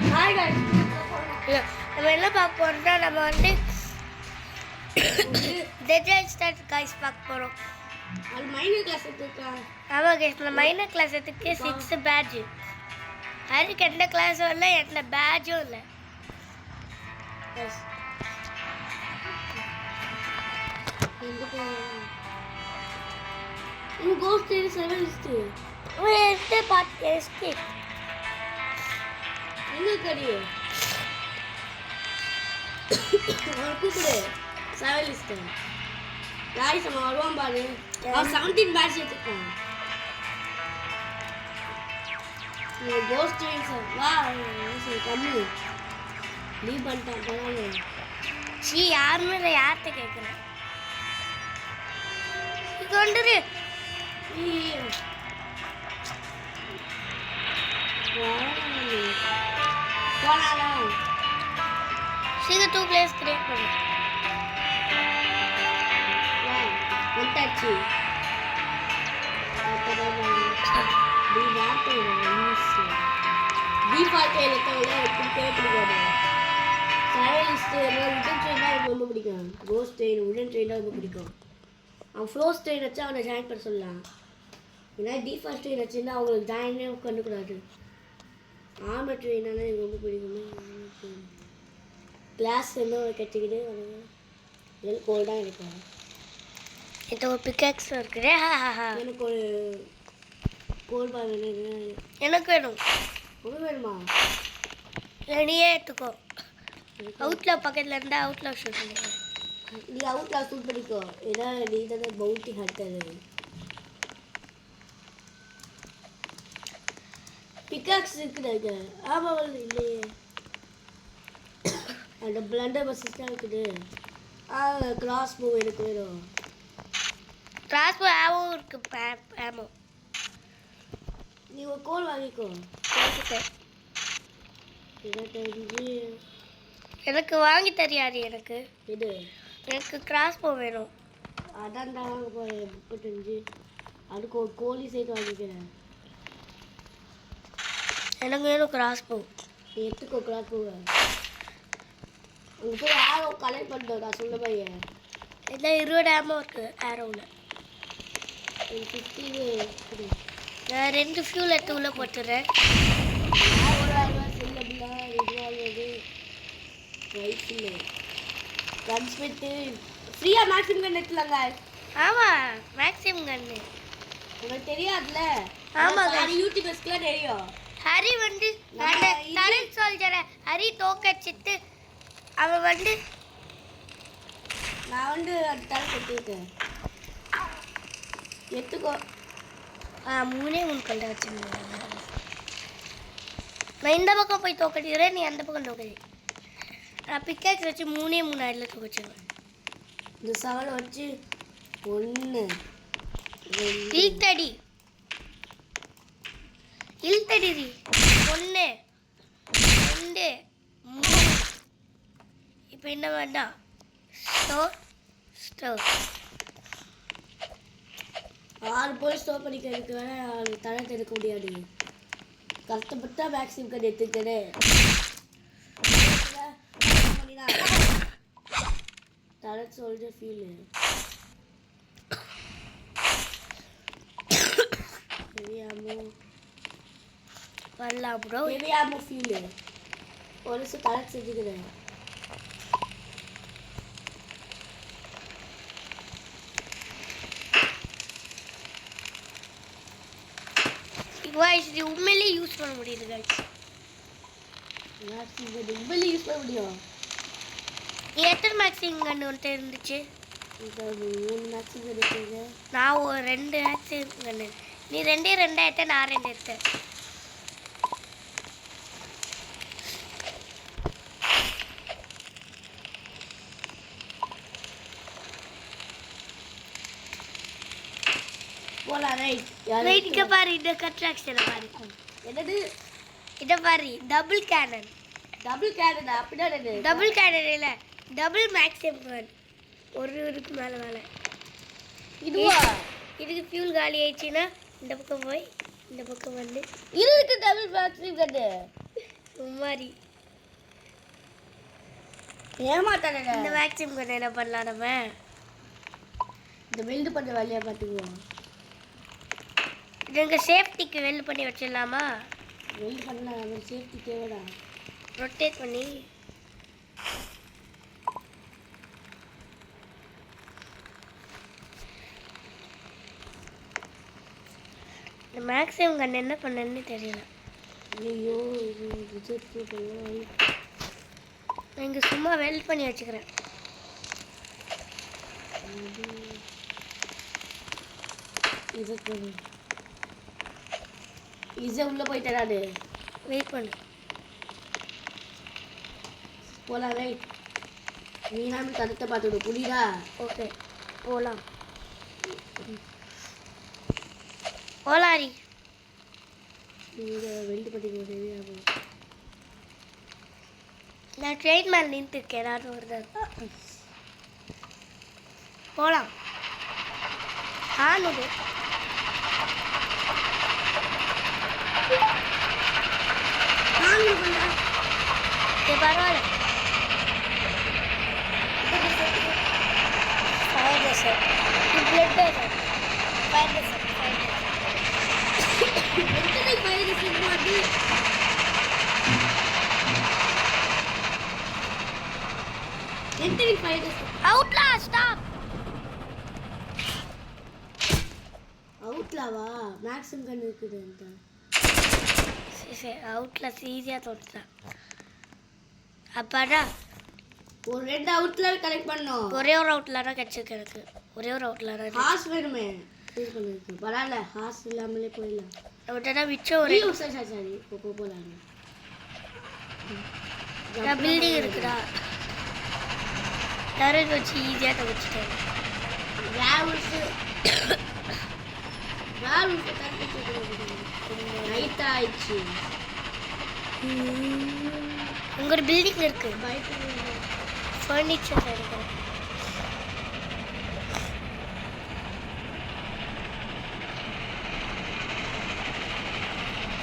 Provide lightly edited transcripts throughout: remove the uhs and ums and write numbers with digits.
Hi guys நம்ம என்ன பார்க்க போறோம்னா நம்ம வந்து டெட்லைன் ஸ்டார்ட் गाइस பார்க்க போறோம். அது மைனர் கிளாஸ் எடுத்துக்கலாம். ஆமா गाइस நம்ம மைனர் கிளாஸ் எடுத்துக்கு 6 பேட்ஜ். அதுக்கு எந்த கிளாஸும் இல்லை எந்த பேட்ஜும் இல்லை. எஸ் இந்த கோஸ்ட் ஏரி 7 இஸ்ட் este பார்த்து எஸ்கேப் எங்க கடி ஒரு கூப்பிடு 7 இஸ்ட் गाइस நம்ம வருவோம் பாரு. அவன் 17 பேட்ச் எடுத்துட்டான். இந்த கோஸ்ட் ஏரி வா கம்மி லீவ் பண்ணிட்டான் போனாலே. சீ யாருமே இல்லை யார்கிட்ட கேட்குறேன். இது வந்துரு போனாலும் சீக்கிரம் 2 பிளேஸ் கிரியேட் பண்ணு. வந்துட்டாச்சு. ரொம்ப பிடிக்கும். கோஸ்ட் ட்ரெயின் உடன் ட்ரெயின் ரொம்ப பிடிக்கும். அவன் ஃப்ளோஸ் ட்ரெயின் வச்சு அவனை ஜாயின் பண்ண சொல்லலாம். ஏன்னா டிஃபாஸ்ட் ட்ரெயின் வச்சுருந்தா அவங்களுக்கு ஜாயினே கண்டுக்கூடாது. ஆர்மர் ட்ரெயினால எனக்கு ரொம்ப பிடிக்குமே. கிளாஸ் என்ன கட்டிக்கிட்டு அவனுக்கு கோல்டாக இருக்கும். இது ஒரு பிக்காக்ஸ் இருக்குது. எனக்கு ஒரு கோல் பால் வேணும். எனக்கு வேணும். உனக்கு வேணுமா? ரெடியே எடுத்துக்கோ. அவுட்ல பக்கத்தில் இருந்தால் அவுட்ல ஷூட் பண்ணிக்கோ. நீ அவுட்ல ஷூட் பண்ணிக்கோ. ஏன்னா நீ தானே பவுண்டி ஹண்டர். பிக்காக்ஸ் இருக்குதாங்க. ஆமாம் இல்லையே. அந்த பிளண்டர் பஸ்ஸஸ் தான் இருக்குது. கிராஸ் மூவ் எனக்கு வேணும். கிராஸ் ஆவும் இருக்கு. ஆமோ நீ ஒரு கோல் வாங்கிக்கோ. எனக்கு வாங்கி தெரியாது. எனக்கு இது எனக்கு கிராஸ் போ வேணும். அதான் தான் வாங்க போகிறேன். 35 அதுக்கு ஒரு கோழி சேர்த்து வாங்கிக்கிறேன். எனக்கு வேணும் கிராஸ் போ. நீ எடுத்துக்கோ கிராஸ் போவேன். உங்க போய் ஆரோ கலெக்ட் பண்ணிட்டோம். நான் சொல்ல பையன் இதில் 20 ஆமோ இருக்கு ஆரோவில். 50 நான் 2 ஃபியூல் எடுத்து உள்ளே போட்டுறேன். ஃப்ரீயா மேக்ஸிமம் கன் எடுக்கலாங்க. ஆமாம் மேக்ஸிமம் கன்னு உங்களுக்கு தெரியாதுல்ல? ஆமாங்க. அது யூடியூபர்ஸ்க்குலாம் தெரியும். ஹரி வந்து கரண்ட் சோல்ஜரை ஹரி தோக்கச்சிட்டு அவன் வந்து நான் வந்து அந்த தலை கட்டிருக்கேன். எடுத்துக்கோ. 3 கல்லை வச்சுருந்தேன். நான் இந்த பக்கம் போய் தோக்கடிக்கிறேன். நீ அந்த பக்கம் தோக்கடி. நான் பிக்காக்ஸ் வச்சு 3 அடியில் தோக்கச்சிடுவேன். இந்த சவலை வச்சு 1 இழுத்தடி இழுத்தடி 1 2 3. இப்போ என்ன வேண்டாம் ஸ்டோர் 6 போய் ஸ்டோப் பண்ணிக்கிறதுக்கு வேணா தலை எடுக்க முடியாது. கஷ்டப்பட்டா மேக்ஸிமம் கன் எடுத்துக்கிறேன். தலை சொல்ற ஃபீல் ஹெவியாமோ வரலாம் ப்ரோ. ஹெவியாமோ ஃபீல் ஒரு தலை செஞ்சுக்கிறேன். இது உண்மையிலேயே யூஸ் பண்ண முடியுது गाइस. மேக்ஸிமம் உண்மையிலே யூஸ் பண்ண முடியும். நீ எத்தனை மேக்ஸிமம் கன்று ஒன்று இருந்துச்சு? 3 மேக்ஸிமம் எடுத்துங்க. நான் ஒரு 2 மேக்ஸிமம் கன்று. நீ 2 எடுத்த. நான் 2 எடுத்தேன். போலாம் ரைட். ரைட் இங்க பாரு. இந்த கன்ஸ்ட்ரக்ஷனை பாரு. என்னது? இத பாரு. Double cannon. அப்படின்னா என்னது? டபுள் கேனன் இல்லை டபுள் மேக்ஸிமம் கன். ஒரு இதுக்கு மேலே இதுவா? இதுக்கு ஃபியூல் காலி ஆயிடுச்சுன்னா இந்த பக்கம் போய் இந்த பக்கம் வந்து இதுக்கு டபுள் மேக்ஸிமம் கன்னு சும்மாரி ஏமாத்தானே இந்த வேக்சின் கொண்டு என்ன பண்ணலாம் நம்ம? இந்த வெல்டு பண்ணுற வேலையை பார்த்துக்குவோம். இது எங்கள் சேஃப்டிக்கு வெல்ட் பண்ணி வச்சிடலாமா? வெல்டு பண்ணலாம், நம்ம சேஃப்டி தேவைடா. ரொட்டேட் பண்ணி இந்த மேக்ஸிமம் கன் என்ன பண்ணேன்னு தெரியல. ஐயோ இது ரிஜெக்ட் பண்ணுவோம். நான் இங்கே சும்மா வெல்ட் பண்ணி வச்சுக்கிறேன். இதை உள்ளே போயிட்டாரு. வெயிட் பண்ணு. போகலாம் ரைட். நீ நாம கருத்தை பார்த்துடு புரியுதா? ஓகே போகலாம். ஓலாரி நீங்கள் வெல்டு பண்ணிக்க சரியாகும். நான் ட்ரெயின் மேலே நின்றுருக்கேன். ஏதாவது வருது போகலாம். ஆனுது பரவாயில்ல. Fire desert blood desert fire desert outlaw stop. அவுட்லாவா? மேக்ஸிமம் கன் இருக்குது அந்த. சரி அவுட்ல ஈஸியாக தோற்றுதான். அப்பாடா ஒரு 2 அவுட்லர் கலெக்ட் பண்ணோம். ஒரே ஒரு அவுட்லர் தான் கிடச்சிருக்கு எனக்கு. ஒரே ஒரு அவுட்லர் தான். ஹார்ஸ் வேணுமே. ஃபீல் பண்ணிருக்கு. பரவாயில்ல ஹார்ஸ் இல்லாமலே போயிடலாம். அவட்ட மிச்சம் ஒரு சரி போகலாம். பில்டிங் இருக்குடா. டரல் வச்சு ஈஸியாக தவிச்சிட்டேன். நைட் ஆயிடுச்சு. அங்கே ஒரு பில்டிங் இருக்கு. ஃபர்னிச்சர் எடுக்கிறேன்.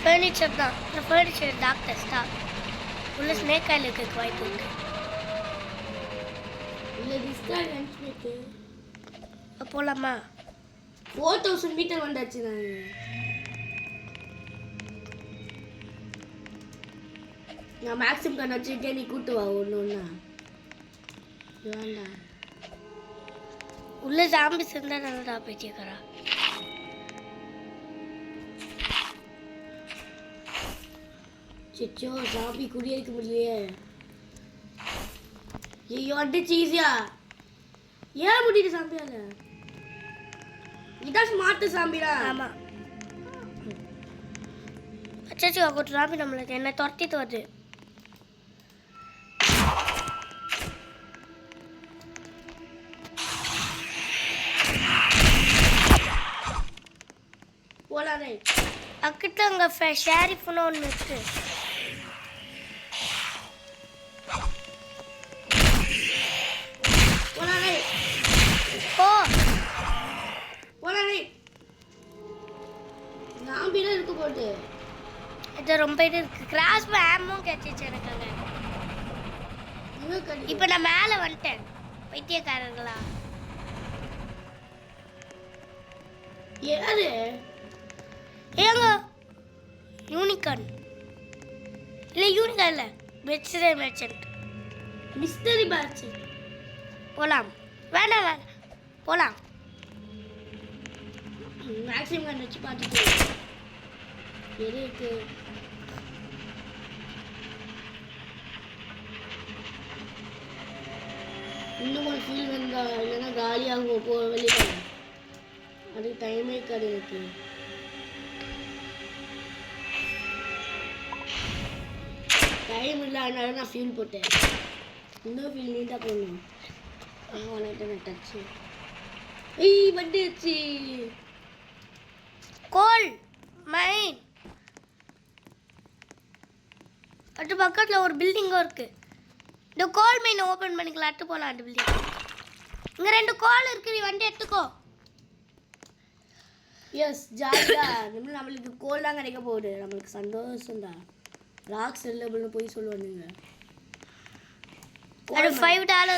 ஃபர்னிச்சர் தான். Furniture doctor stop. உள்ள ஸ்னேக் ஆயில் இருக்க வாய்ப்பு இருக்கு. போகலாமா? 4000 மீட்டர் வந்தாச்சு. நான் மேக்ஸிமம் கண்ண வச்சுருக்கேன். நீ கூட்டு வா ஒன்று ஒன்றா. வேண்டாம் உள்ள ஜாம்பிஸ் இருந்தால் நல்லதா போயிட்டேக்கறா. சிச்சோ ஜாம்பி குடியிருக்க முடியலையே. ஐயோ அடிச்சு ஈஸியா. ஏன் முடியுது சாம்பியால? இதான் ஸ்மார்ட் சாம்பிடா. ஆமாம். அச்சாச்சு ஒரு ஜாம்பி நம்மளுக்கு என்ன துரத்திட்டு வருது. போலாதே. அக்கிட்ட அங்கே ஷேரிஃப்னு ஒன்று இருக்கு. போலாதே. ஓ போலாதே. ஜாம்பிலாம் இருக்க போகுது. இது ரொம்ப இது இருக்கு. கிராஸ் ஆமும் கிடைச்சிச்சு எனக்கு அங்கே. இப்போ நான் மேலே வந்துட்டேன். பைத்தியக்காரர்களா? யாரு? ஏங்க யூனிகார்ன் இல்லை யூனிகார்ன் இல்லை மிஸ்டரி மெர்ச்சன்ட். Mystery batch. போகலாம். வேண்டாம் வேண்டாம் போகலாம். மேக்ஸிமம் வச்சு பார்த்துட்டு இருக்கு. இன்னும் ஒரு ஃபீல் வந்தா இல்லைன்னா காலியாக போ வெளியே. அதுக்கு டைமே இருக்காது எனக்கு. டைம் இல்லை அதனால நான் ஃபீல் போட்டேன். இன்னும் ஃபீல் நீட்டாக போடணும். நான் டச்சு. ஏய் வந்துடுச்சு. கோல் மைன். அது பக்கத்தில் ஒரு பில்டிங்கும் இருக்குது. இந்த கோல் மைனை ஓப்பன் பண்ணிக்கலாம். அட்டு போகலாம். அந்த பில்டிங் இங்கே 2 கோல் இருக்குது. நீ வண்டி எடுத்துக்கோ. எஸ் ஜாலியா. நம்மளுக்கு கோல் தான் கிடைக்க போகுது. நம்மளுக்கு சந்தோஷம்டா. ராக் செல்லபிள்னு போய் சொல்லுவானுங்க. அது $5 தான்.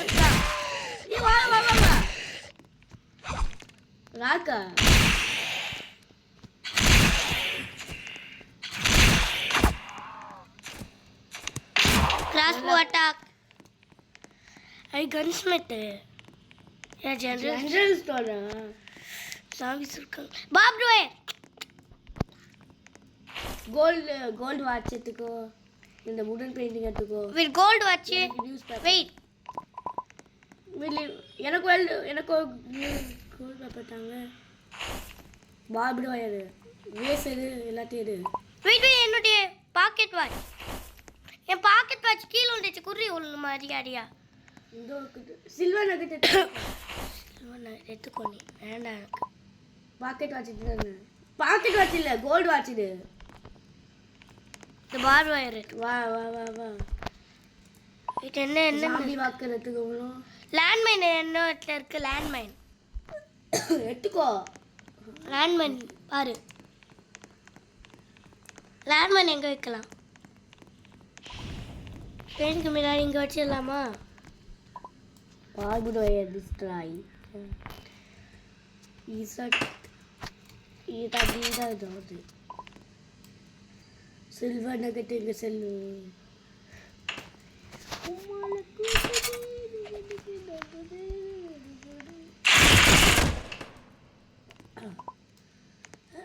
ஏய் வா வா வா வா. ராக்கா Crossbow attack. I gunsmith. Yeah, general. General ஸ்டோரா? Zombies இருக்காங்க. Barbed wire. கோல்டு வாட்ச் எடுத்துக்கோ. இந்த வுடன் பெயிண்டிங் எடுத்துக்கோ. With gold watch. News paper. Wait. எனக்கு கோல்டு பேப்பர் தாங்க. பார்ப்டு வயர், வேசரு எல்லாத்தையும் எடு. Wait, என்னுடைய பாக்கெட் வாட்ச். என் பாக்கெட் வாட்ச் கீழே வந்துச்சு. குறி ஒன்று மாதிரி அடியா. இந்த சில்வர் நகட் எடுத்துக்கோ நீ. வேண்டாம் எனக்கு. பாக்கெட் வாட்ச் தானே. பாக்கெட் வாட்ச் இல்லை, கோல்டு வாட்ச் இது. இந்த பார்பு வயர். வா வா வா வா. இது என்ன சாம்பி வாக்கர் எடுத்துக்கோ. லேண்ட்மைன் என்ன இடத்துல இருக்கு? லேண்ட்மைன் எடுத்துக்கோ. லேண்ட்மைன் பாரு. லேண்ட்மைன் எங்கே வைக்கலாம்? ட்ரெயினுக்கு முன்னாடி இங்கே வச்சிடலாமா? Barbed wire destroy. இதாவது சில்வர் நகட் எங்க செல்லு.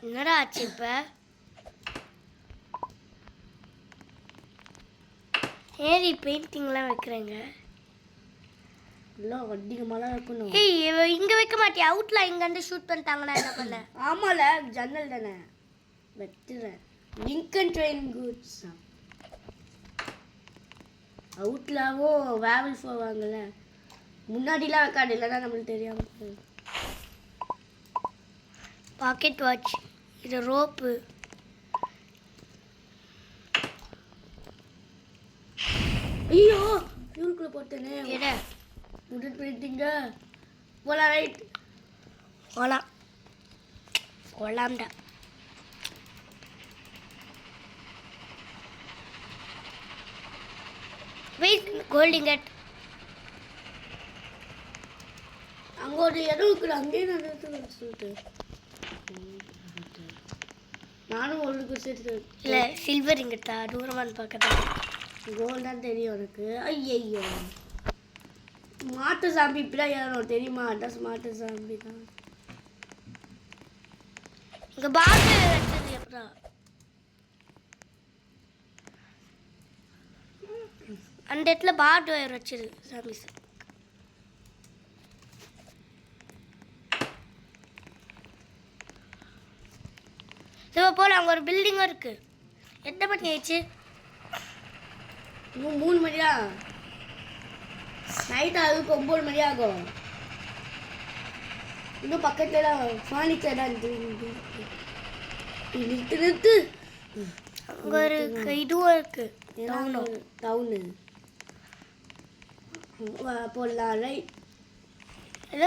என்னடா ஆச்சு இப்ப? ஏறி பெயிண்டிங்லாம் வைக்கிறேங்க. எல்லாம் அதிகமாக இருக்கணும். ஏய் இங்க வைக்க மாட்டியா? அவுட்ல இங்க வந்து ஷூட் பண்ணிட்டாங்கன்னா என்ன பண்ண? ஆமால ஜன்னல் தானே வெட்டுறேன். லிங்கன் ட்ரெயின் குட்ஸ் அவுட்லாவோ வேவல் போவாங்கல்ல, முன்னாடிலாம் வைக்காது, இல்லைன்னா நம்மளுக்கு தெரியாம. பாக்கெட் வாட்ச், இது ரோப்பு. ஐயோ இவருக்குள்ள போட்டேனே. எட உடன் பெயிண்டிங்க போலாம். ரைட் போலாம். போலாம்டா. வெயிட், கோல்டிங் கட். அங்கே ஒரு இடம் இருக்குது, அங்கேயே நான் சொல்லிட்டு நானும் ஒரு சேர்த்து. இல்லை சில்வர் இங்கட்டா, தூரமானு பார்க்கறேன். கோல்டான்னு தெரியும் எனக்கு. ஐயோ மாட்டு சாம்பி இப்படிலாம் ஏறணும் தெரியுமா? அட்ரஸ் மாட்டு சாம்பி தான். இங்கே பாட்டு வச்சது எப்படா? அந்த இடத்துல பார்ட் ஒயர் வச்சிரு சாமி சார். இப்போ போல அங்கே ஒரு பில்டிங்கும் இருக்கு. எத்தனை மணி ஆயிடுச்சு? இன்னும் 3 மணியா? நைட் ஆகுது, 9 மணி ஆகும். இன்னும் பக்கத்தில் ஃபர்னிச்சர் தான் நிறுத்து. அங்கே ஒரு இதுவும் இருக்கு. டவுனு போடலாம். ரைட்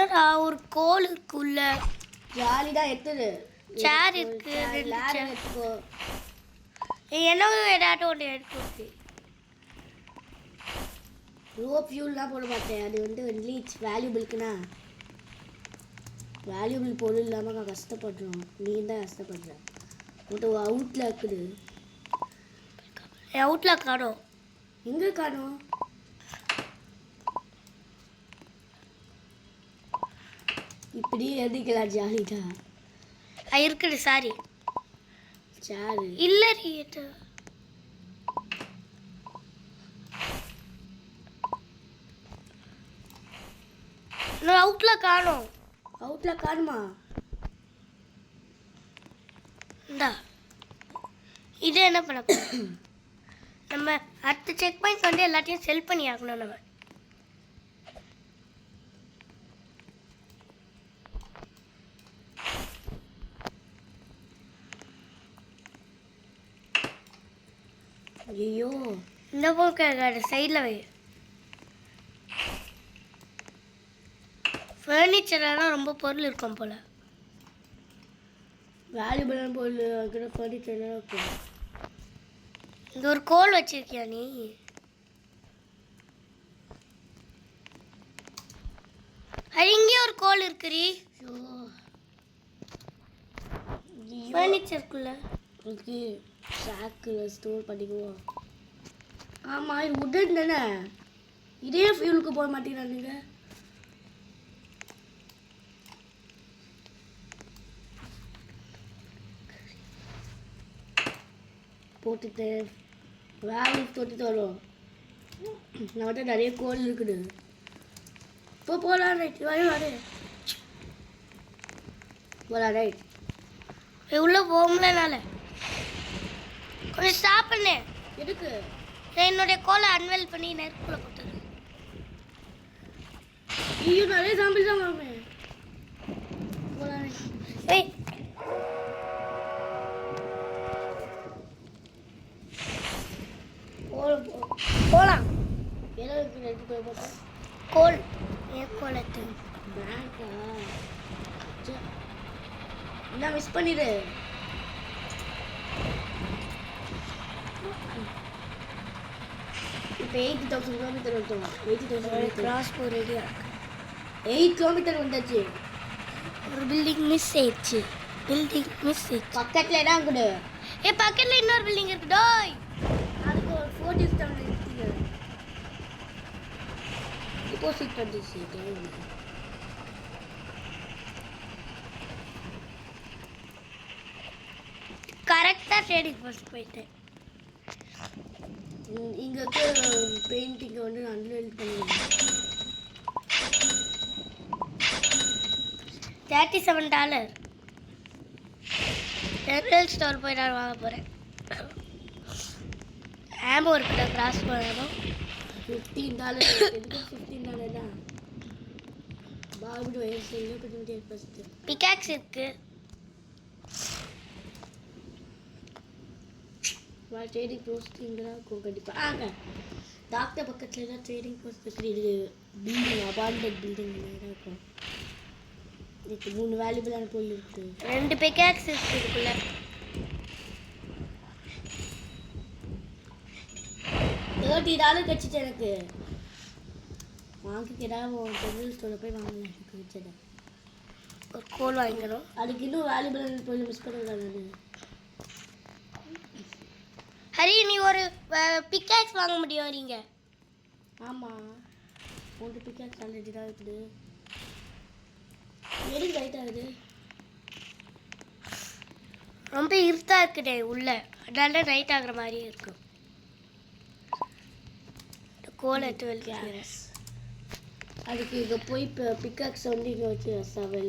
ஏதா ஒரு கோல் இருக்குள்ள. ஜாலி தான். எடுத்துரு. சேர் இருக்கு. எடுத்துக்கோ. என்னவோ ஏதாட்டும் ஒன்று எடுத்து. ரோப் ஃபியூல்லாம் போட மாட்டேன். அது வந்து லீச் வேல்யூபிள்க்குண்ணா. வேல்யூபிள் பொருள் இல்லாமல் நான் கஷ்டப்படுறோம். நீ தான் கஷ்டப்படுற. உன்கிட்ட அவுட்டில் இருக்குது. அவுட்டில் காணும். எங்கே காணும்? இப்படி எதுக்கலாம்? ஜாலிதான் இருக்குது. சாரி சாரு இல்லை ரீட்டு. அவுட்டில் காணும். அவுட்டில் காணுமா? இந்தா இது என்ன பண்ண போறோம்? நம்ம அடுத்த செக் பாயிண்ட் வந்து எல்லாத்தையும் செல் பண்ணி ஆகணும். நம்ம ஐயோ இந்த பக்கம் சைடில் வை. ஃபர்னிச்சரெல்லாம் ரொம்ப பொருள் இருக்கும் போல். வேல்யூபிளான பொருள் இருக்கிற ஃபர்னிச்சர்லாம் இருக்கும். இங்க ஒரு கோல் வச்சிருக்கியா நீ? அது இங்கே ஒரு கோல் இருக்குடி. ஃபர்னிச்சருக்குள்ள இதுக்கு சாக்கு ஸ்டோர் பண்ணிக்குவோம். ஆமாம் இது உடன் தானே, இதே ஃபியூலுக்கு போக மாட்டேங்கிறானுங்க. போட்டுட்டு வேலை தொட்டுட்டு வரும். நம்மகிட்ட நிறைய கோல் இருக்குது. இப்போ போகலாம். ரைட் வரே போகலாம். ரைட் உள்ள போகலனால கொஞ்சம் ஸ்டாப் பண்ணு. எதுக்கு? நான் என்னுடைய கோலை அன்வெல் பண்ணி நெருப்புல போட்டுறேன். ஐயோ நிறைய சாம்பிள் தான் வாங்க. போகலாம். ஏய் போகலாம். ஏதோ எடுத்து போய் பார்த்தா கோல் ஏன் கோல் எடுத்து பேங்கா என்ன மிஸ் பண்ணிடு. இப்போ 80,000 கிலோமீட்டர் வந்துட்டோம். 80,000 கிராஸ் போ ரெடியா 8 கிலோமீட்டர் வந்தாச்சு. ஒரு பில்டிங் மிஸ் ஆயிடுச்சு. பில்டிங் மிஸ் ஆயிடுச்சு. பக்கத்தில் இடம் கொடு. பக்கத்தில் இன்னொரு பில்டிங் இருக்கு டோய். அதுக்கு ஒரு 40 ஸ்டாண்ட் எடுத்தீங்க. டிபாசிட் வந்துச்சு. கரெக்டாக ட்ரேடிங் போஸ்ட் போயிட்டேன். இங்கே இருக்க பெயிண்டிங்கை வந்து அன்வெல் பண்ணுவேன். $37 ஜெனரல் ஸ்டோர் போய் நான் வாங்க போகிறேன். ஆம்போ இருக்குடா கிராஸ் பண்ணணும். $15 எதுக்கு $15 தான். பாபு வயசு 28%. பிகாக்ஸ் இருக்கு. ட்ரேடிங் போஸ்ட் இங்கே தான் இருக்கும் கண்டிப்பாக. டாக்டர் பக்கத்தில் தான் ட்ரேடிங் போஸ்ட் இருக்குது. இது பில்டிங் அபார்ட்மெண்ட் பில்டிங் தான் இருக்கும். இதுக்கு 3 வேல்யூபிளான பொருள் இருக்குது. 2 பிகாக்ஸ் இருக்கு இதுக்குள்ள. $30 கிடச்சிச்சு எனக்கு. வாங்கிக்க ஏதாவது ஜெனரல் ஸ்டோரில் போய் வாங்கலாம். எனக்கு வச்சதை ஒரு கோல் வாங்கிக்கணும். அதுக்கு இன்னும் வேல்யூபிளான பொருள் மிஸ் பண்ணக்கூடாது. நான் ஹரி நீ ஒரு பிகாக்ஸ் வாங்க முடியும் நீங்க. ஆமாம் 3 பிக்காக்ஸ் ஆல்ரெடி தான் இருக்குது. எதுக்கு ரைட் ஆகுது? ரொம்ப இருட்டா இருக்குடே உள்ள, அதனால ரைட் ஆகுற மாதிரி இருக்கும். கோல் எடுத்து வெளியே. அதுக்கு இங்கே போய் இப்போ பிக்காக்ஸ் வந்து இங்கே வச்சு 7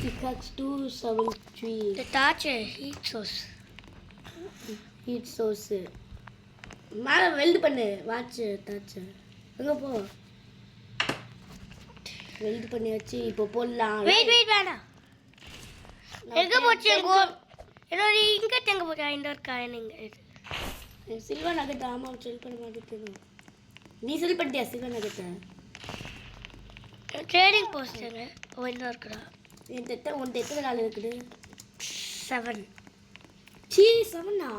பிக்காக்ஸ் 273 இந்த torch heat source. Heat source மேலே வெல்டு பண்ணு. வாட்சு டார்ச்சு எங்கே போ வெல்டு பண்ணி வச்சு இப்போ போடலாம். வெயிட் வேணாம். எங்கே போச்சு என் கோல்? என்னோட இங்கட் எங்கே போச்சா? இந்த ஒரு காயின் இங்கே. Silver nugget. ஆமாம் செல் பண்ண மாட்டேங்குது. நீ செல் பண்ணிட்டியா சில்வர் நகட்டை? ட்ரேடிங் போஸ்டர் ஒன்றா இருக்குடா. உன்ட்ட எத்தனை நாள் இருக்குது? 7. 7ஆ?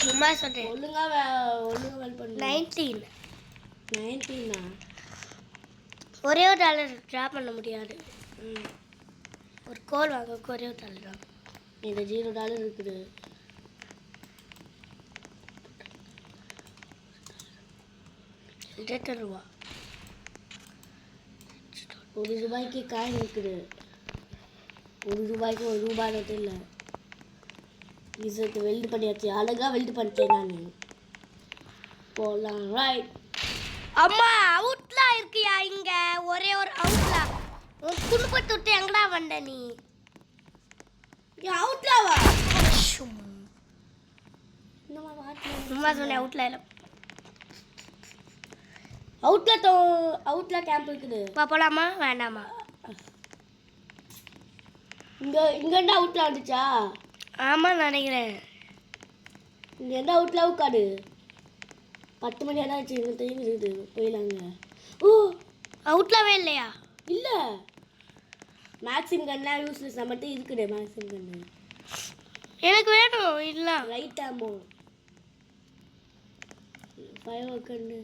சும்மா சொல்கிறேன். ஒழுங்கா வேல் பண்ணு. 19ஆ? ஒரே ஒரு டாலர் ட்ரா பண்ண முடியாது. ஒரு கோல் வாங்க ஒரே ஒரு டாலர் வாங்க. இந்த $0 இருக்குது. $2 ₹1 காயின் இருக்குது. ₹1 ஒரு ரூபாய் நோட்டு இல்லை. இசத்து வெல்டு பண்ணியாச்சு. அழகாக வெல்டு பண்ணிட்டேன் நான். போகலாம். ரைட். அம்மா அவுட்லா இருக்கியா இங்க? ஒரே ஒரு அவுட்லா. உன் குடும்பத்தை விட்டு எங்கடா வந்த நீ? அவுட்லாவா? சும்மா சொன்னேன் அவுட்லா இல்லை. அவுட்லா கேம்ப் இருக்குது. போகலாமா வேண்டாமா? இங்கேருந்து அவுட்லா வந்துச்சா? ஆமாம் நினைக்கிறேன். இங்கேருந்து அவுட்லா உட்காடு. 10 மணி ஆனா ஆச்சு. எங்கள் டைம் இருக்குது. போயிடலாங்க. ஓ அவுட்லாவே இல்லையா? இல்லை மேக்ஸிம் கன்லாம் யூஸ்லெஸ். நம்மகிட்ட இருக்குது மேக்ஸிம் கன்னு. எனக்கு வேணும் இல்ல light ammo fire gun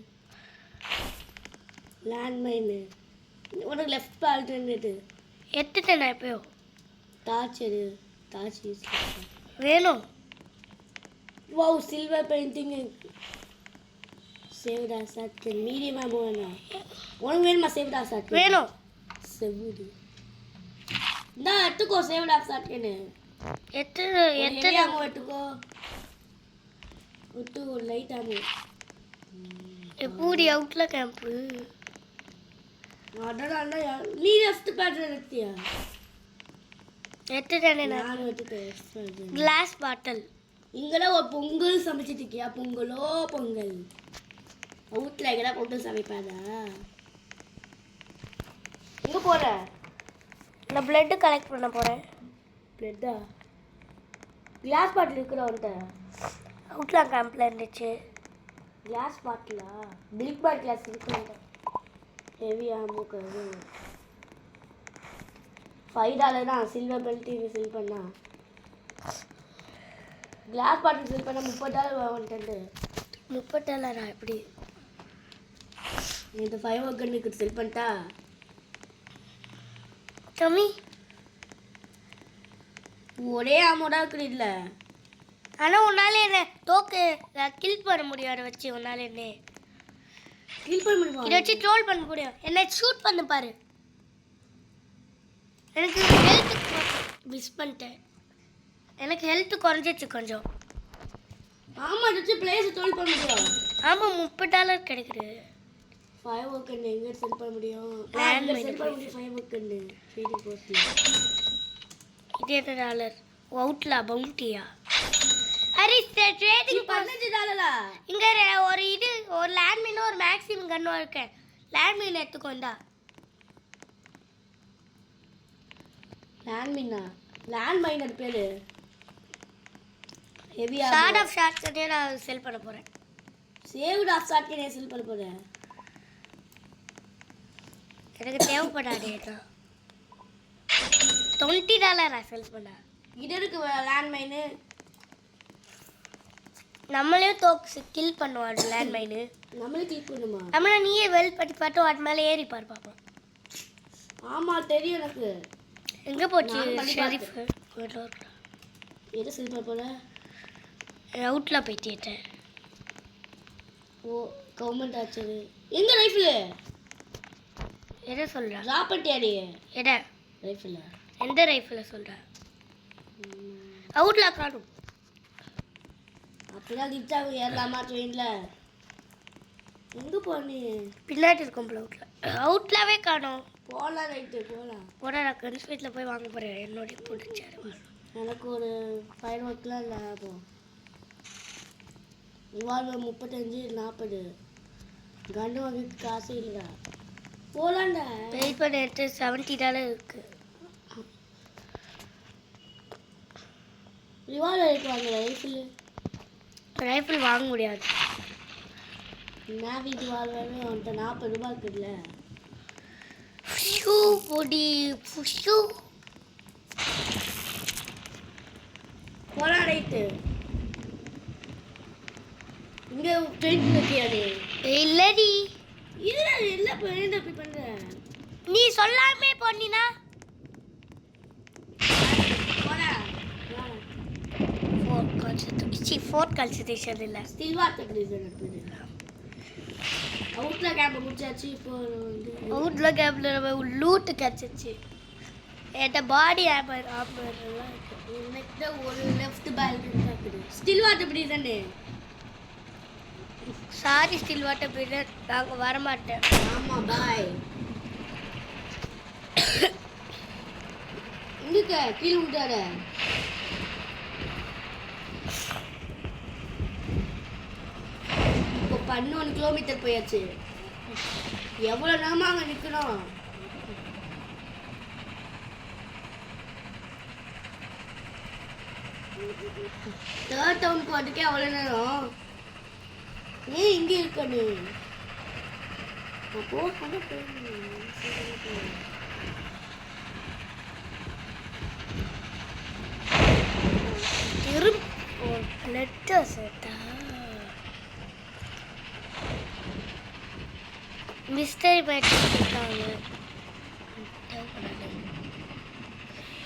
land mine உனக்கு லெஃப்ட் பால்ட்டு எடுத்துட்டேன் நான் எப்பயோ டார்ச் யூஸ் வேணும் வாவ் சில்வர் பெயிண்டிங் சேவ்டா சாட் மீடியம் ஆமோ வேணும் உனக்கு வேணுமா சேவ்டா சாட் வேணும் செவ்வுடி இந்த எடுத்துக்கோ சேவ்டா சாட்னு எத்தனை எத்தனை எத்தனை ஆமோ எடுத்துக்கோ விட்டு ஒரு லைட் ஆமோ எப்படி அவுட்ல கேம்ப்பு அடடா நீ ஃபர்ஸ்ட் பேட்டர் எடுத்தியா எடுத்துட்டேனே நான் நான் எடுத்துட்டேன் கிளாஸ் பாட்டில் இங்கெல்லாம் ஒரு பொங்கல் சமைச்சிட்டு இருக்கியா பொங்கலோ பொங்கல் வீட்டில் எங்கடா பொங்கல் சமைப்பாதா எங்கே போகிற நான் பிளட்டு கலெக்ட் பண்ண போகிறேன் பிளட்டா கிளாஸ் பாட்டில் இருக்கிற உன்ட்ட அவுட்ல கேம்பில் இருந்துச்சு கிளாஸ் பாட்டிலா பிளிக் பாட் கிளாஸ் இருக்கிற ஹெவி ஆமுக்கு $5 தான் சில்வர் பெல்ட் இது ஃபில் பண்ணா கிளாஸ் பாட்டில் ஃபில் பண்ண $30 வந்துட்டு $30 எப்படி இந்த ஃபைவ் கண்ணுக்கு செல் பண்ணிட்டா டம்மி ஒரே அமௌண்டா இருக்குது இல்லை ஆனால் உன்னால என்ன தோக்கு கில் பண்ண முடியும் அதை வச்சு உன்னால என்ன கில் பண்ண முடியுமா இதை வச்சு ட்ரோல் பண்ண முடியும் என்ன ஷூட் பண்ண பாரு எனக்கு ஹெல்த் மிஸ் பண்ணிட்டேன் எனக்கு ஹெல்த் குறைஞ்சிச்சு கொஞ்சம் ஆமாம் அதை வச்சு பிளேஸ் டோல் பண்ண முடியும் ஆமாம் $30 கிடைக்குது ஃபைவ் கண்ணு எங்கே செல் பண்ண முடியும் Land செல் பண்ண முடியும் ஃபைவ் கண்ணு சரி போஸ்ட்ல இது $8 அவுட்லா பவுண்டியா அரே ட்ரேடிங் $15 இங்கே ஒரு இது ஒரு லேண்ட் மீனும் ஒரு மேக்ஸிமம் கன்னும் இருக்கேன் லேண்ட் மீன் எடுத்துக்கோண்டா லேண்ட் மைனா லேண்ட் மைனர் பேர் ஹெவியா ஷார்ட் ஆஃப் ஷார்ட்ஸே நான் செல் பண்ண போகிறேன் சேவ்ட் ஆஃப் ஷாட்கே செல் பண்ண போகிறேன் எனக்கு தேவைப்படாதே தான் $20 நான் செல் பண்ண இது இருக்கு லேண்ட் மைனு நம்மளையும் தோக்கு கில் பண்ணுவான் லேண்ட் மைனு நம்மளே கிளிக் பண்ணுமா நம்மள நீயே வெல் பட்டி பாட்டு அது மேலே ஏறி பாரு பார்ப்போம் ஆமாம் தெரியும் எனக்கு எங்கே போச்சு நான் பண்ணி ஷெரீஃப் எது செல் பண்ண போகிறேன் அவுட்டில் போயிட்டேன் ஓ கவர்மெண்ட் ஆச்சு எங்கே ரைஃபிளு எதை சொல்கிறேன் ட்ராப் பண்ணிட்டியாடி எதை ரைஃபிள எந்த ரைஃபிளை சொல்கிறேன் அவுட்டில் காணும் அப்படிலாம் கிச்சாக ஏறலாமா ட்ரெயினில் எங்கே போனி பின்னாடி இருக்கும் அவுட்டில் அவுட்லாவே காணும் போகலாம் ரைட்டு போகலாம் போட நான் கன்ஸ் வீட்டில் போய் வாங்க போகிறேன் என்னுடைய பிடிச்சாரு எனக்கு ஒரு ஃபைன் ஒர்க்லாம் இல்லை போ ரிவால்வர் 35 40 கன்று வாங்கி காசு இல்லைடா போகலாண்டா வெயிட் பண்ண எடுத்து $70 இருக்குது ரிவால்வர் எடுக்குவாங்க ரைஃபிள் ரைஃபிள் வாங்க முடியாது நேவி ரிவால்வர் அவன்கிட்ட $40 இருக்குல்ல ஃபுஷு பொடி ஃபுஷு போகலாம் ரைட்டு இங்கே ட்ரெயின் இருக்கியாடி இல்லடி இல்லை இல்லை இப்போ என்ன அப்படி பண்ணுறேன் நீ சொல்லாமே போனினா ஃபோர்த் கான்சன்ட்ரேஷன் இல்லை ஸ்டில் வாட்டர் ப்ளீசர் எடுத்துது அவுட்டில் கேம்பை முடிச்சாச்சு இப்போ வந்து அவுட்டில் கேப்பில் நம்ம லூட்டு கிடச்சிச்சு என்கிட்ட பாடி ஆப்பர்லாம் இருக்குது எனக்கு தான் ஒரு லெஃப்ட் பேக் இருக்குது ஸ்டில் வாட்டர் ப்ளீசரு சாரி ஸ்டில் வாட்டர் பீரியட் நாங்கள் வரமாட்டேன் ஆமாம் பாய் இங்கே கீழே விட்டார இப்போ 11 கிலோமீட்டர் போயாச்சு எவ்வளோ நேரமாக அங்கே நிற்கணும் தேர்ட் டவுனுக்கு வந்துக்கே அவ்வளோ நேரம் ஏன் இங்கே இருக்க நீ அப்போ லெட்டர் செட்டா மிஸ்டரி பேட் இருக்காங்க.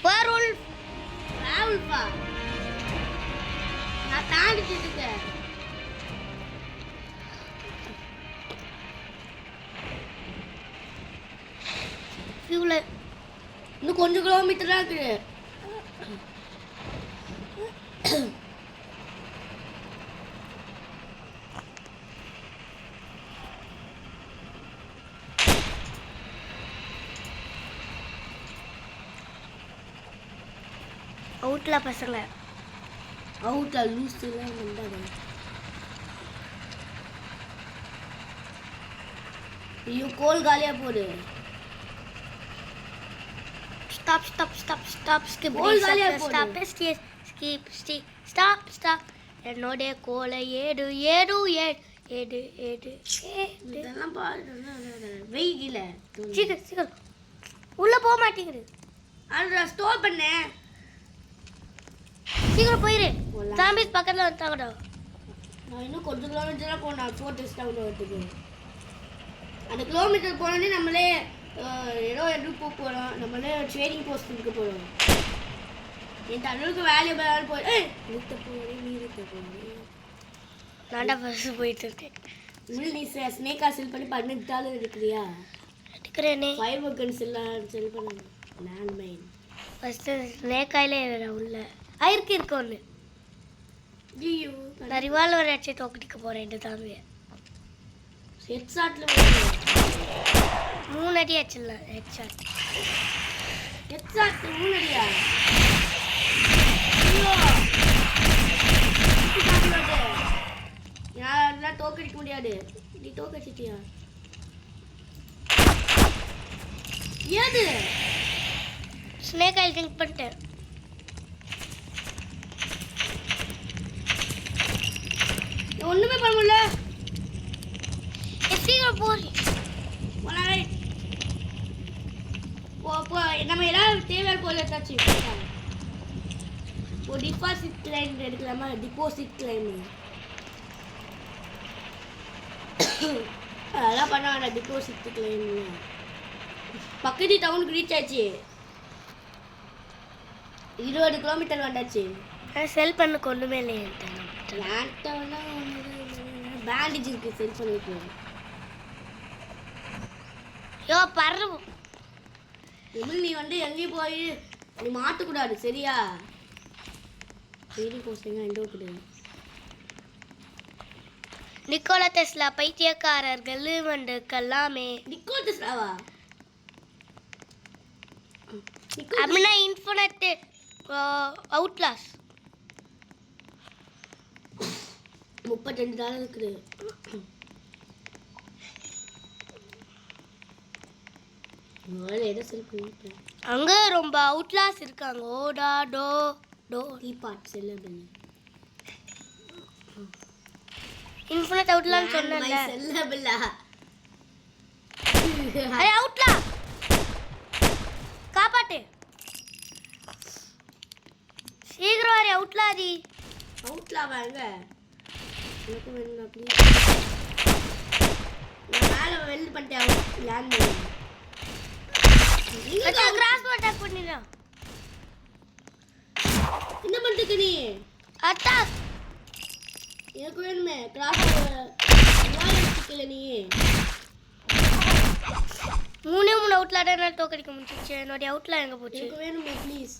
வேர்வொல்ஃப் ராவுல்பா நான் தாண்டிட்டு இருக்கேன். ஃபியூல இன்னும் கொஞ்சம் கிலோமீட்டர் தான் இருக்குது. அவுட்ல பசங்க அவுட்டா லூஸ்லாம் வந்தாங்க. ஐயோ கோல் காலியா போடு. ஸ்டாப் ஸ்கிப் கோல் காலியா போடு. ஸ்டாப் என்னோட கோலை ஏடு ஏடு ஏடு ஏடு ஏடு இதெல்லாம் பாரு வெயில சீக்கிரம் உள்ள போக மாட்டேங்குது. அதை ஸ்டோர் பண்ணேன். சீக்கிரம் போயிரு. ஜாம்பிஸ் பக்கத்துல வந்துட்டாங்கடா. நான் இன்னும் கொஞ்சம் கிலோமீட்டர் தான் போனேன். 4 டவுன் வரதுக்கு அந்த கிலோமீட்டர் போனோடனே நம்மளே ஏதோ எதுவும் போகிறோம். நம்மளே ட்ரேடிங் போஸ்ட் இருக்க போகிறோம். என் அளவுக்கு வேல்யூபிளான போய் நிறுத்த போகிறேன். நீ நிறுத்த போகிறேன். நான்டா ஃபர்ஸ்ட் போயிட்டு இருக்கேன். இல்லை நீ ஸ்னேக்கா செல் பண்ணி $18 எடுக்கிறியா? எடுக்கிறேனே. 5 கன்ஸ் எல்லாம் செல் பண்ண லேண்ட் மைன் ஃபர்ஸ்ட் ஸ்னேக்காயிலே உள்ள இருக்கு ஒன்று. ஐயோ நான் ரிவால்வர் அடிச்சு தோக்கடிக்க போகிறேன் இந்த தாமியை. ஹெட் ஷாட்டில் 3 அடி அடிச்சிடலாம். ஹெட் ஷாட் 3 அடியா? ஐயோ நான் தோக்கடிக்க முடியாது. நீ தோக்கடிச்சிட்டியா? ஏது ஸ்னேக் ஆயில் ட்ரிங்க் பண்ணிட்டேன். ஒண்ணுமே பண்ண முடியல. சீக்கிரம் போறேன். போ நம்ம ஏதாவது தேவையான போல ஏதாச்சு ஒரு டிபாசிட் கிளைம் எடுக்கலாமா? டிபாசிட் கிளைம் அதெல்லாம் பண்ண வேண்டாம். டிபாசிட் கிளைம் பக்கத்து டவுனுக்கு ரீச் ஆச்சு. 20 கிலோமீட்டர் வந்தாச்சு. செல் பண்ண ஒன்றுமே இல்லை. பேண்டேஜ் இருக்கு செல் பண்ணிட்டு. யோ பர்ற நீ வந்து எங்கேயும் போய் நீ மாட்டக்கூடாது சரியா? சரி போச்சுங்க எந்த கூடாது. நிக்கோலா டெஸ்லா பைத்தியக்காரர்கள் வண்டுக்கல்லாமே. நிக்கோலா டெஸ்லாவா? அப்படின்னா இன்ஃபினிட் அவுட்லாஸ் $32 இருக்குது. எதை செல் பண்ணிட்டேன். அங்க ரொம்ப அவுட்லாஸ் இருக்காங்க. ஓடா to to teapot sellable infinite அவுட்லான்னு சொன்னேன்ல. செல்லபிளா அரே அவுட்லா காப்பாத்து. சீக்கிரம் அரே அவுட்லாதி. அவுட்லா வாங்க. எனக்கு வேணும் அப்படி. நான் மேலே வெல்ட் பண்ணிட்டேன். லேண்ட் பண்ணி கிராஸ் அட்டாக் பண்ணிடலாம். என்ன பண்ணிட்டு நீ? அட்டாக் எனக்கு வேணுமே. கிராஸ் எடுத்துக்கல நீ. 3 அவுட்லாட என்னால் தோக்கடிக்க முடிஞ்சிச்சு. என்னுடைய அவுட்லா எங்கே போச்சு? எனக்கு வேணுமே ப்ளீஸ்.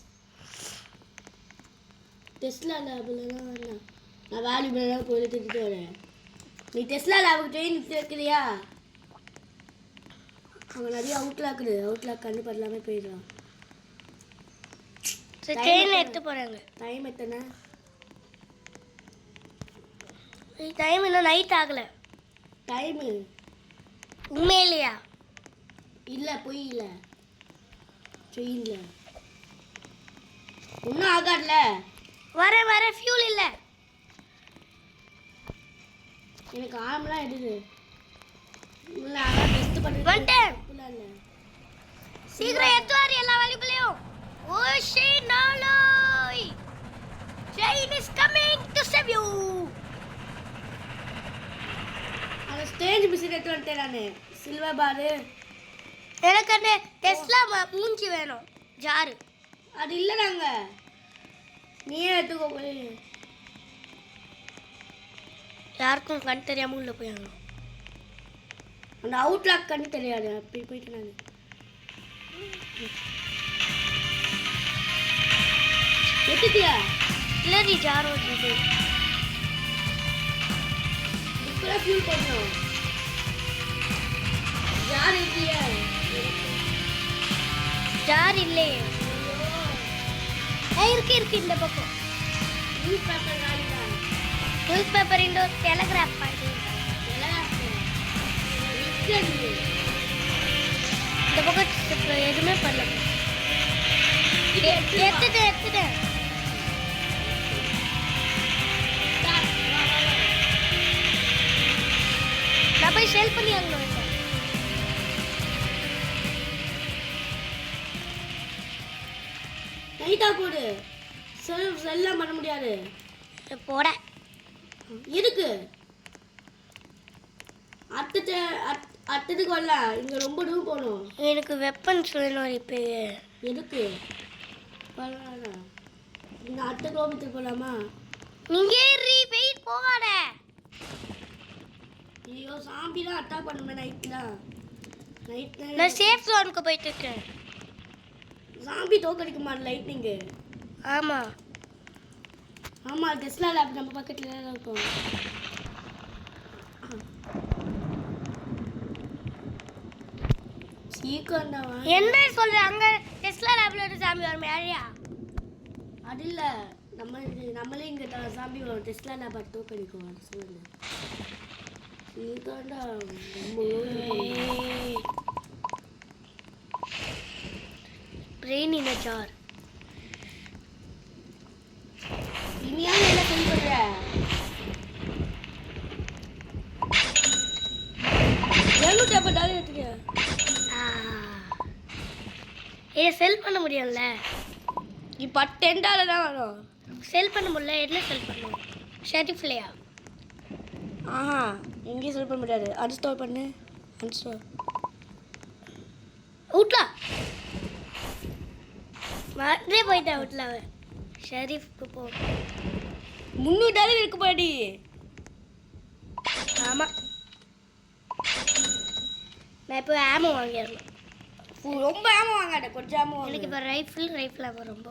டெஸ்லா லேபிள்லாம் வேணாம். நான் வேல்யூபிளாக போய் திட்டு வரேன். நீ டெஸ்லா லேபுக்கு ட்ரெயின் இருக்கிறியா? அங்கே நிறைய அவுட்லாக்குது. அவுட்லாக் கண்ணு படலாமே போயிடலாம். ட்ரெயின் எடுத்து போகிறாங்க. டைம் எத்தனை? டைம் இன்னும் நைட் ஆகலை. டைமு உண்மையிலையா? இல்லை பொய் இல்லை. ட்ரெயினில் ஒன்றும் ஆகாதுல. வர ஃபியூல் இல்லை. எனக்கு ஆரம்பலாம் எடுது. இல்லை அதான் டெஸ்ட் பண்ணுறது. வந்துட்டேன். இல்லை சீக்கிரம் எடுத்து வாரி எல்லா வேல்யூபிளையும். ஓ ஷே நாளோய் Train is coming to save you. அந்த ஸ்டேஜ் மிஷின் எடுத்து வந்துட்டேன் நான் சில்வர் பாரு எனக்கு அந்த டெஸ்லா மூஞ்சி வேணும் ஜாரு. அது இல்லை நாங்கள் நீயே எடுத்துக்கோ போய் யாருக்கும் கண் தெரியாம உள்ள போய் ஆகணும். அந்த அவுட்லாக் கண்ணு தெரியாது அப்படி போயிட்டு நான் எடுத்துட்டியா இல்லடி ஜார் ஓடுது. இப்போதான் ஃபியூல் பண்ணோம் யார் இல்லையா ஜார் இல்லையே. இருக்கு இந்த பக்கம். நியூஸ் பேப்பர் காலிதான் நியூஸ் பேப்பர் இந்த டெலிகிராஃப் பண்ணி இந்த பக்கம் எதுவுமே பண்ணல. எடுத்துட்டேன். நான் போய் செல் பண்ணி வாங்கணும். நைட்டா போடு செல்லாம் பண்ண முடியாது போட எதுக்கு அடுத்ததுக்கு வரல இங்க ரொம்ப தூரம் போகணும். எனக்கு வெப்பன்ஸ் வேணும் இப்போ. எதுக்கு பரவாயில்ல இங்க அடுத்த கிலோமீட்டர் போகலாமா? நீங்க வெயிட் போகாத. ஐயோ சாம்பிலாம் அட்டாக் பண்ணுமே நைட்லாம். நான் சேஃப் ஜோனுக்கு போயிட்டு இருக்கேன். சாம்பி தோக்கடிக்க மாட்டேன் லைட்னிங்கு. ஆமாம் ஆமாம் டெஸ்லா லேப் நம்ம பக்கத்தில் தான் இருக்கும். சீக்கிரம் தான் என்ன சொல்ற? அங்க டெஸ்லா லேப்ல ஒரு சாமி வரும் யாரையா? அது இல்லை நம்மளே இங்கே சாம்பி வரும் டெஸ்லா லேப் தோக்கடிக்கும். அது சொல்லுங்க சீக்கிரம்டா brain in a jar. இனியால என்ன சொல்ற? எங்க டப்படால எடுத்துறியா? செல் பண்ண முடியும்ல. இப்ப $10 தான் வரும். செல் பண்ண முடியல. எதுல செல் பண்ணுவோம்? ஷெரிஃப்லையா? ஆஹா எங்கேயும் செல் பண்ண முடியாது. அன்ஸ்டால் பண்ணு. அன்ஸ்டால் அவுட்லா மறந்தே போயிட்டேன். அவுட்லா ஷெரீஃப்க்கு போ. $300 இருக்கு பாடி. ஆமாம் நான் இப்போ ஆமோ வாங்கிடணும். ரொம்ப ஆமோ வாங்காத கொஞ்சம் ஆமோ. எனக்கு இப்போ ரைஃபிள் ஆகும்.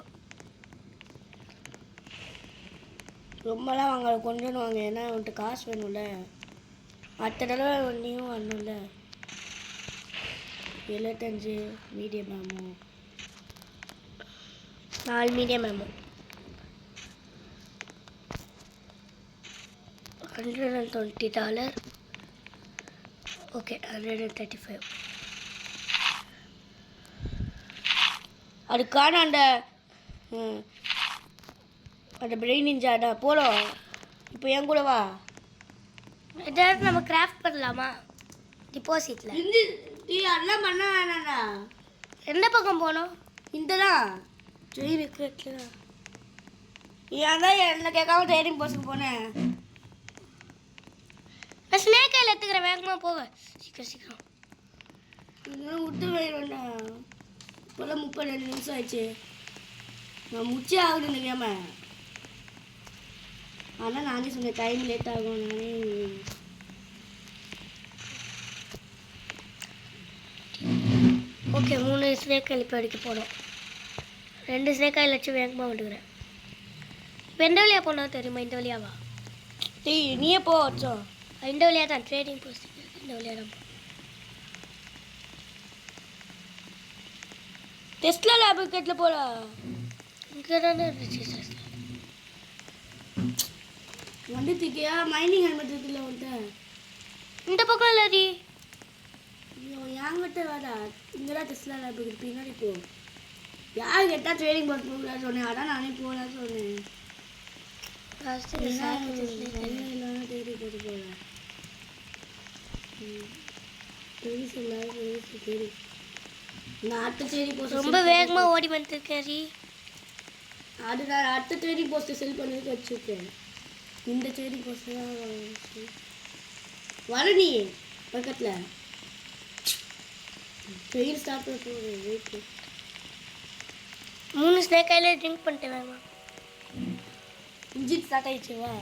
ரொம்பலாம் வாங்க கொஞ்சம் வாங்க. ஏன்னா உன்ட்டு காசு வேணும்ல. அடுத்த தடவை நீயும் வரணும்ல. 75 மீடியம் ஆமோ 4 மீடியம் ஆமோ $120. ஓகே 135. அதுக்கான அந்த பிரெயின் இன்ஜாடா போகிறோம். இப்போ என் கூட வா. ஏதாவது நம்ம கிராஃப்ட் பண்ணலாமா டிபாசிட்டில்? டீ அதெல்லாம் பண்ண வேணாண்ணா. எந்த பக்கம் போனோம்? இந்த தான் ட்ரெயின் இருக்கிற ஏன் தான் என்ன கேட்காம ட்ரைனிங் போஸுக்கு போனேன். நான் ஸ்னேக் கையில் எடுத்துக்கிறேன். வேகமாக போக சீக்கிரம். இதெல்லாம் விட்டு போயிடும்டா. இப்போல்லாம் 32 நிமிஷம் ஆயிடுச்சு. நான் முச்சே ஆகுது இந்த கேம. ஆனால் நானே சொன்னேன் டைம் லேட் ஆகும். நானே ஓகே 3 ஸ்னேக் கையில் இப்போ அடிக்க போனோம். 2 ஸ்னேக் கையில் வச்சு வேகமாக விட்டுக்கிறேன். இப்போ எந்த வழியாக போனால் தெரியுமா? இந்த வழியாவா? டீ நீயே போ வச்சோ. இந்த வழியாக தான் ட்ரேடிங் போஸ்ட். இந்த வழியாக தான் டெஸ்ட்லா லேப் விக்கெட்டில் போடா. இங்கே தானே இருந்துச்சு. வந்துட்டியா? மைனிங் ஹெல்மெட் இருக்குல்ல வந்துட்டு. இந்த பக்கம் இல்லடி. ஐயோ என்கிட்ட வேடா. இங்கே தான் டெஸ்ட்லா லேப் இருக்குது பின்னாடி போ. யார் கேட்டால் ட்ரைனிங் போஸ்ட் போகலான்னு சொன்னேன். அதான் நானே போகலான்னு சொன்னேன். தேடி போட்டு போகல. தேடி நான் அடுத்த தேடி போட்டு ரொம்ப வேகமாக ஓடி வந்துருக்காரி. அது நான் அடுத்த ட்ரேடிங் போஸ்ட்டை செல் பண்ணதுக்கு வச்சுருக்கேன். இந்த ட்ரேடிங் போஸ்ட்டு தான் வர நீ பக்கத்தில் வெயில் ஸ்டார்ட் பண்ண போகுது. வெயிட் 3 ஸ்னேக் ஆயிலே ட்ரிங்க் பண்ணிட்டு வேணாம். இன்ஜின் ஸ்டார்ட் ஆயிடுச்சு. வா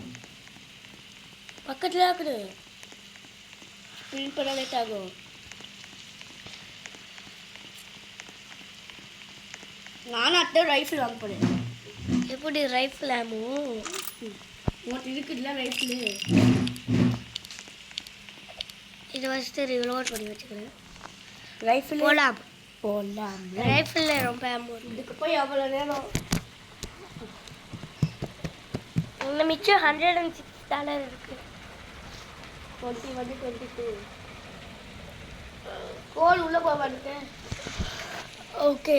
பக்கத்தில் இருக்குது. ஸ்ப்ரிண்ட் பண்ண லேட் ஆகும். நானும் அத்தை ரைஃபிள் வாங்க போகிறேன். எப்படி ரைஃபிள் ஆமோ உனக்கு இருக்குதுல்ல ரைஃபிள். இதை வச்சுட்டு ரிலோட் பண்ணி வச்சுக்கிறேன். ரைஃபிள் போலாம். ரைஃபிளில் ரொம்ப ஆமோ இதுக்கு போய் அவ்வளோ நேரம். இன்னும் மிச்சம் $106 இருக்கு. 22 கோல் உள்ளே போக மாட்டேன். ஓகே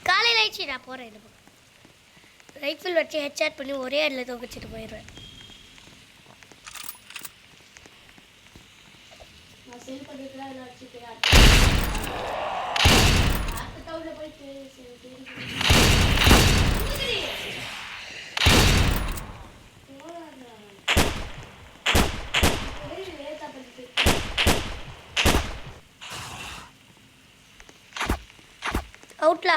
காலையில் ஆயிடுச்சு. நான் போகிறேன். இந்த பக்கம் ரைஃபிள் வச்சு ஹெட்ஷாட் பண்ணி ஒரே இடத்துல துவச்சிட்டு போயிடுவேன். நான் செல் பண்ணிக்கலாம் எல்லாம் வச்சுக்கிறேன். அடுத்த டவுனில் போய் அவுட்லா.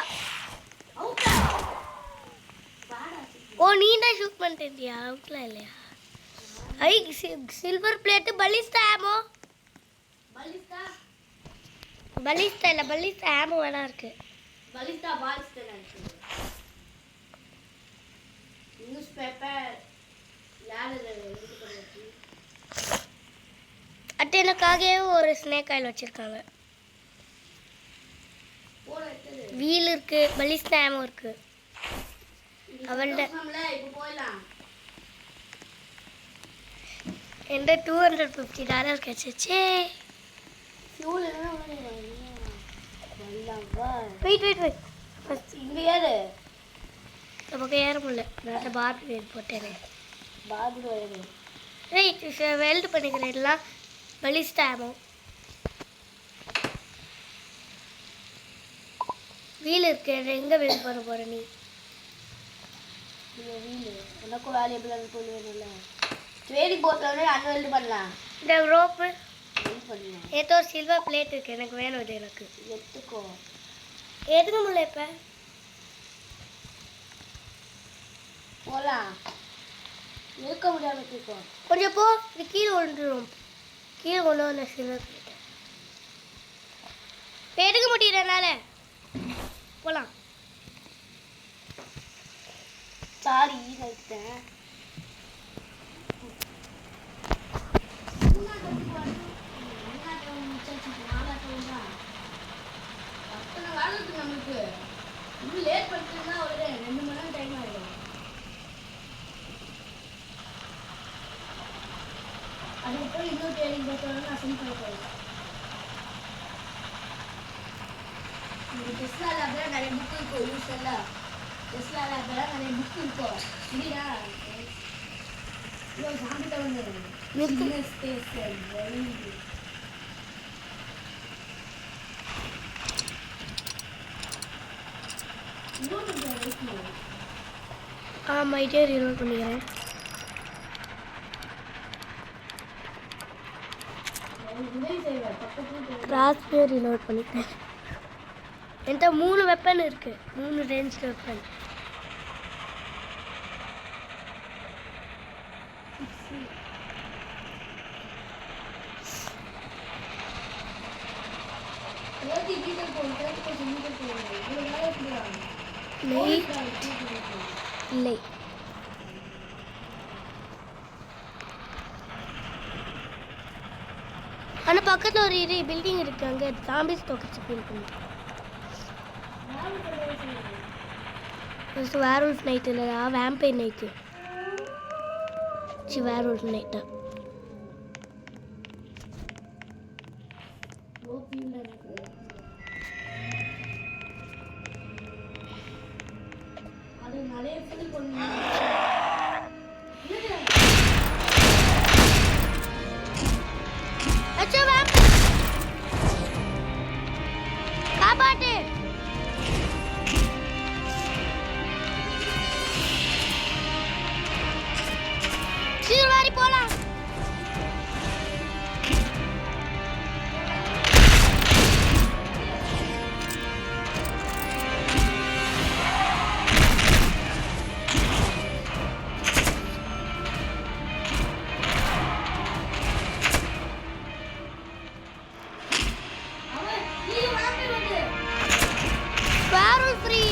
ஓ நீ தான் ஷூட் பண்ணிட்டியா? அவுட்லா இல்லையா? ஐ சில்வர் பிளேட்டு பலிஸ்டா ஆமோ. பலிஸ்டா இல்லை பலிஸ்டா ஆமோ வேணா இருக்கு. பலிஸ்டா பாலிஸ்டா இருக்கு. நியூஸ் பேப்பர் அட்டு எனக்காகவே ஒரு ஸ்னேக் ஆயில் வச்சுருக்காங்க. வீல் இருக்கு, பலிஸ்டா ஆமோ இருக்கு. அவள்கிட்ட என்கிட்ட $250 கிடைச்சிச்சு. வெயிட் ஃபஸ்ட் இங்கே ஏறு. நமக்கு ஏற முடியல. நான் பார்பி வேல் போட்டேனே. பார்பி ஏறு. வெயிட் வெல்ட் பண்ணிக்கிறேன். எல்லாம் பலிஸ்டா ஆமோ. வீல் இருக்கு. எங்கே வெல்ட் பண்ண போகிற நீ? வீல் எனக்கும் வேல்யூபிளாக பொருள் வேணும்ல. ட்ரேடிங் போட்டோடனே அன்வெல்டு பண்ணலாம். இந்த ரோப்பு பண்ணலாம். ஏதோ ஒரு சில்வர் பிளேட் இருக்கு. எனக்கு வேணும். இது எனக்கு எடுத்துக்கோ. எதுக்கு முடியல? இப்போ போகலாம். இருக்க முடியாமல் எடுத்துக்கோ. கொஞ்சம் போ. இது கீழே விழுந்துடும். கீழே கொண்டு வந்த சில்வர் பிளேட் எடுக்க முடியறனால போகலாம். சாரி நினைத்தேன். நம்மளுக்கு இன்னும் லேட் பண்ணிட்டுனா ஒரு 2 மணி நேரம் டைம் ஆகிடும். அதுக்கப்புறம் இன்னொரு ட்ரேடிங் போட்டோன்னா நான் சென்ட் பண்ண போகிறேன். டெஸ்லா லேப்ல நிறைய புக் இருக்கும். யூஸ் எல்லாம் டெஸ்லா லேப்ல நிறைய புக் இருக்கும். இல்லையா இவ்வளோ சாப்பிட்ட வந்து ஸ்பேஸ் ஆமாம். இதே ரீலோட் பண்ணிக்கிறேன். கிராஸ்பே ரீலோட் பண்ணிக்கிறேன். என்கிட்ட 3 வெப்பன் இருக்கு. 3 ரேஞ்ச் வெப்பன். இல்லை ஆனால் பக்கத்தில் ஒரு பில்டிங் இருக்கு. அங்கே ஜாம்பிஸ் தோக்கச்சு ஃபீல் பண்ணி. ஃபஸ்ட்டு வேர்வல்ஃப் நைட் இல்லைடா, வேம்பைர் நைட்டு. வேர்வல்ஃப் நைட்டா? அது நிறைய ஃபீல் பண்ணி காப்பாட்டு. போலாம். Barrel free.